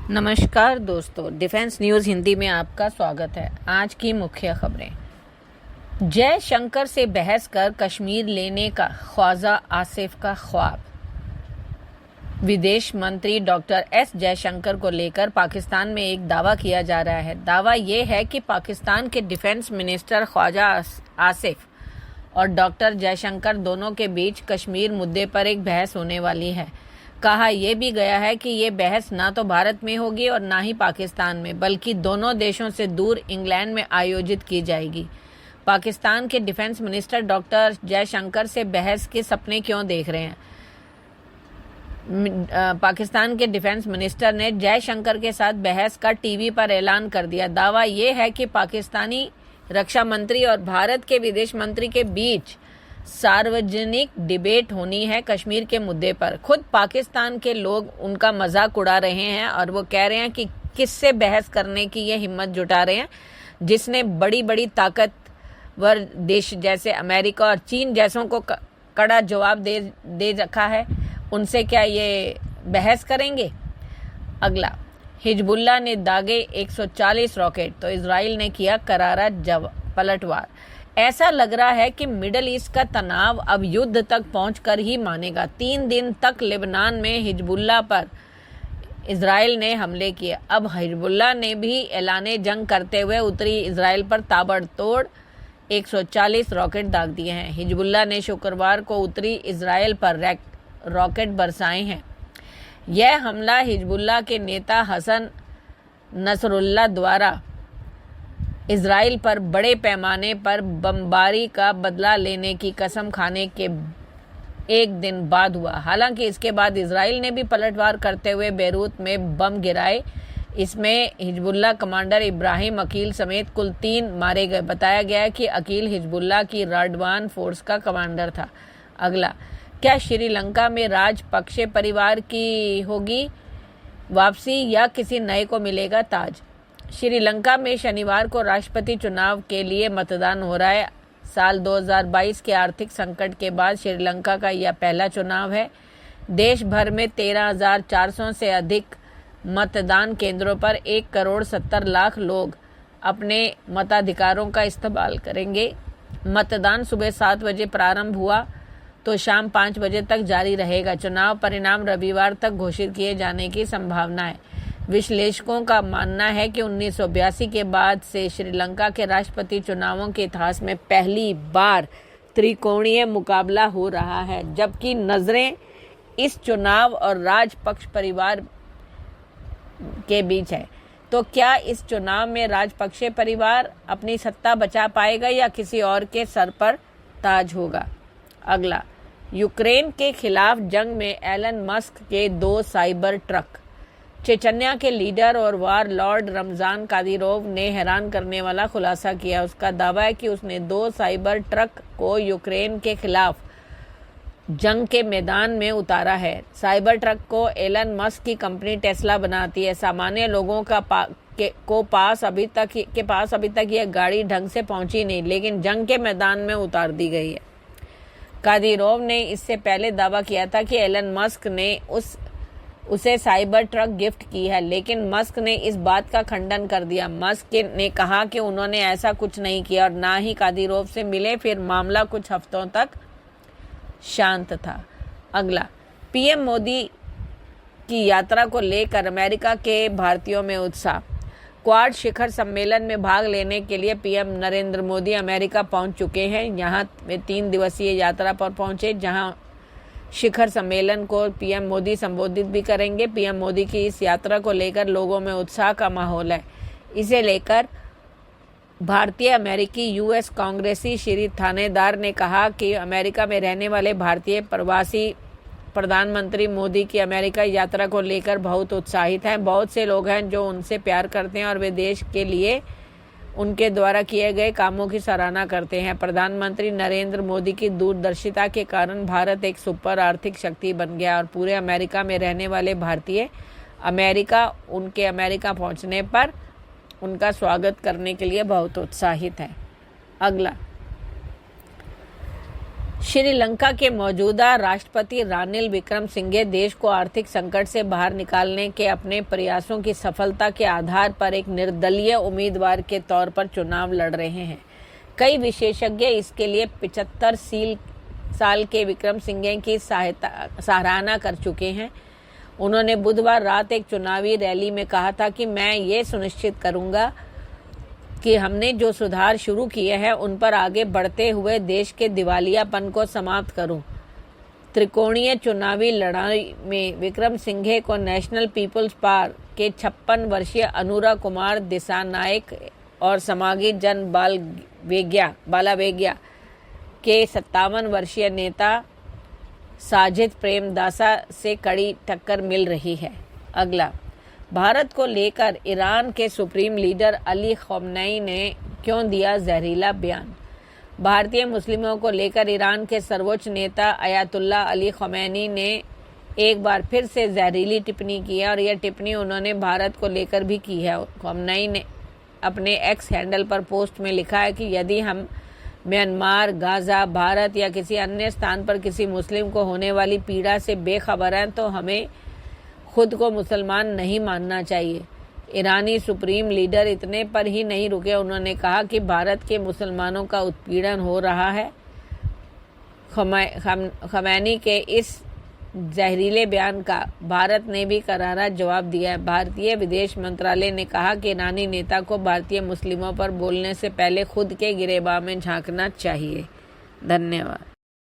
नमस्कार दोस्तों, defence news Hindi में आपका स्वागत है। आज की मुख्य खबरें। जयशंकर से बहस कर कश्मीर लेने का ख्वाजा आसिफ का ख्वाब। विदेश मंत्री डॉक्टर एस जयशंकर को लेकर पाकिस्तान में एक दावा किया जा रहा है। दावा ये है कि पाकिस्तान के डिफेंस मिनिस्टर ख्वाजा आसिफ और डॉक्टर जयशंकर दोनों के बीच कश्मीर मुद्दे पर एक बहस होने वाली है। कहा यह भी गया है कि ये बहस ना तो भारत में होगी और ना ही पाकिस्तान में, बल्कि दोनों देशों से दूर इंग्लैंड में आयोजित की जाएगी। पाकिस्तान के डिफेंस मिनिस्टर डॉक्टर जयशंकर से बहस के सपने क्यों देख रहे हैं? पाकिस्तान के डिफेंस मिनिस्टर ने जयशंकर के साथ बहस का टीवी पर ऐलान कर दिया। दावा यह है कि पाकिस्तानी रक्षा मंत्री और भारत के विदेश मंत्री के बीच सार्वजनिक डिबेट होनी है कश्मीर के मुद्दे पर। खुद पाकिस्तान के लोग उनका मजाक उड़ा रहे हैं और वो कह रहे हैं कि किससे बहस करने की ये हिम्मत जुटा रहे हैं, जिसने बड़ी बड़ी ताकतवर देश जैसे अमेरिका और चीन जैसों को कड़ा जवाब दे रखा है, उनसे क्या ये बहस करेंगे? अगला, हिजबुल्लाह ने दागे 140 रॉकेट तो इजराइल ने किया करारा पलटवार। ऐसा लग रहा है कि मिडल ईस्ट का तनाव अब युद्ध तक पहुंचकर ही मानेगा। 3 दिन तक लेबनान में हिजबुल्लाह पर इजराइल ने हमले किए। अब हिजबुल्लाह ने भी ऐलाने जंग करते हुए उत्तरी इजराइल पर ताबड़तोड़ 140 रॉकेट दाग दिए हैं। हिजबुल्लाह ने शुक्रवार को उत्तरी इजराइल पर रॉकेट बरसाए हैं। यह हमला हिजबुल्लाह के नेता हसन नसरुल्लाह द्वारा इजराइल पर बड़े पैमाने पर बमबारी का बदला लेने की कसम खाने के एक दिन बाद हुआ। हालांकि इसके बाद इजराइल ने भी पलटवार करते हुए बेरूत में बम गिराए। इसमें हिजबुल्लाह कमांडर इब्राहिम अकील समेत कुल 3 मारे गए। बताया गया कि अकील हिजबुल्लाह की राडवान फोर्स का कमांडर था। अगला, क्या श्रीलंका में राजपक्षे परिवार की होगी वापसी या किसी नए को मिलेगा ताज? श्रीलंका में शनिवार को राष्ट्रपति चुनाव के लिए मतदान हो रहा है। साल 2022 के आर्थिक संकट के बाद श्रीलंका का यह पहला चुनाव है। देश भर में 13,400 से अधिक मतदान केंद्रों पर 1,70,00,000 लोग अपने मताधिकारों का इस्तेमाल करेंगे। मतदान सुबह 7 बजे प्रारंभ हुआ तो शाम 5 बजे तक जारी रहेगा। चुनाव परिणाम रविवार तक घोषित किए जाने की संभावना है। विश्लेषकों का मानना है कि 1982 के बाद से श्रीलंका के राष्ट्रपति चुनावों के इतिहास में पहली बार त्रिकोणीय मुकाबला हो रहा है, जबकि नजरें इस चुनाव और राजपक्ष परिवार के बीच है। तो क्या इस चुनाव में राजपक्षे परिवार अपनी सत्ता बचा पाएगा या किसी और के सर पर ताज होगा? अगला, यूक्रेन के खिलाफ जंग में एलन मस्क के 2 साइबर ट्रक। चेचन्या के लीडर और वार लॉर्ड रमजान कादिरोव ने हैरान करने वाला खुलासा किया। उसका दावा है कि उसने 2 साइबर ट्रक को यूक्रेन के खिलाफ जंग के मैदान में उतारा है। साइबर ट्रक को एलन मस्क की कंपनी टेस्ला बनाती है। सामान्य लोगों के पास अभी तक यह गाड़ी ढंग से पहुंची नहीं, लेकिन जंग के मैदान में उतार दी गई है। कादिरोव ने इससे पहले दावा किया था कि एलन मस्क ने उसे साइबर ट्रक गिफ्ट की है, लेकिन मस्क ने इस बात का खंडन कर दिया। मस्क ने कहा कि उन्होंने ऐसा कुछ नहीं किया और ना ही कादिरोव से मिले। फिर मामला कुछ हफ्तों तक शांत था। अगला, पीएम मोदी की यात्रा को लेकर अमेरिका के भारतीयों में उत्साह। क्वाड शिखर सम्मेलन में भाग लेने के लिए पीएम नरेंद्र मोदी अमेरिका पहुंच चुके हैं। यहां वे 3 दिवसीय यात्रा पर पहुंचे, जहां शिखर सम्मेलन को पीएम मोदी संबोधित भी करेंगे। पीएम मोदी की इस यात्रा को लेकर लोगों में उत्साह का माहौल है। इसे लेकर भारतीय अमेरिकी यूएस कांग्रेसी श्री थानेदार ने कहा कि अमेरिका में रहने वाले भारतीय प्रवासी प्रधानमंत्री मोदी की अमेरिका यात्रा को लेकर बहुत उत्साहित हैं। बहुत से लोग हैं जो उनसे प्यार करते हैं और वे देश के लिए उनके द्वारा किए गए कामों की सराहना करते हैं। प्रधानमंत्री नरेंद्र मोदी की दूरदर्शिता के कारण भारत एक सुपर आर्थिक शक्ति बन गया और पूरे अमेरिका में रहने वाले भारतीय उनके अमेरिका पहुंचने पर उनका स्वागत करने के लिए बहुत उत्साहित है। अगला, श्रीलंका के मौजूदा राष्ट्रपति रानिल विक्रमसिंघे देश को आर्थिक संकट से बाहर निकालने के अपने प्रयासों की सफलता के आधार पर एक निर्दलीय उम्मीदवार के तौर पर चुनाव लड़ रहे हैं। कई विशेषज्ञ इसके लिए 75 साल के विक्रमसिंघे की सराहना कर चुके हैं। उन्होंने बुधवार रात एक चुनावी रैली में कहा था कि मैं ये सुनिश्चित करूंगा कि हमने जो सुधार शुरू किए हैं उन पर आगे बढ़ते हुए देश के दिवालियापन को समाप्त करूं। त्रिकोणीय चुनावी लड़ाई में विक्रमसिंघे को नेशनल पीपल्स पार्टी के 56 वर्षीय अनुरा कुमार दिसानायक और समागी जन बालावेग्या के 57 वर्षीय नेता साजिद प्रेमदासा से कड़ी टक्कर मिल रही है। अगला, भारत को लेकर ईरान के सुप्रीम लीडर अली खमेनी ने क्यों दिया जहरीला बयान। भारतीय मुस्लिमों को लेकर ईरान के सर्वोच्च नेता अयातुल्ला अली खमेनी ने एक बार फिर से जहरीली टिप्पणी की है और यह टिप्पणी उन्होंने भारत को लेकर भी की है। खमेनी ने अपने एक्स हैंडल पर पोस्ट में लिखा है कि यदि हम म्यांमार, गाजा, भारत या किसी अन्य स्थान पर किसी मुस्लिम को होने वाली पीड़ा से बेखबर हैं तो हमें खुद को मुसलमान नहीं मानना चाहिए। ईरानी सुप्रीम लीडर इतने पर ही नहीं रुके, उन्होंने कहा कि भारत के मुसलमानों का उत्पीड़न हो रहा है। खमेनी के इस जहरीले बयान का भारत ने भी करारा जवाब दिया है। भारतीय विदेश मंत्रालय ने कहा कि ईरानी नेता को भारतीय मुस्लिमों पर बोलने से पहले खुद के गिरेबान में झांकना चाहिए। धन्यवाद।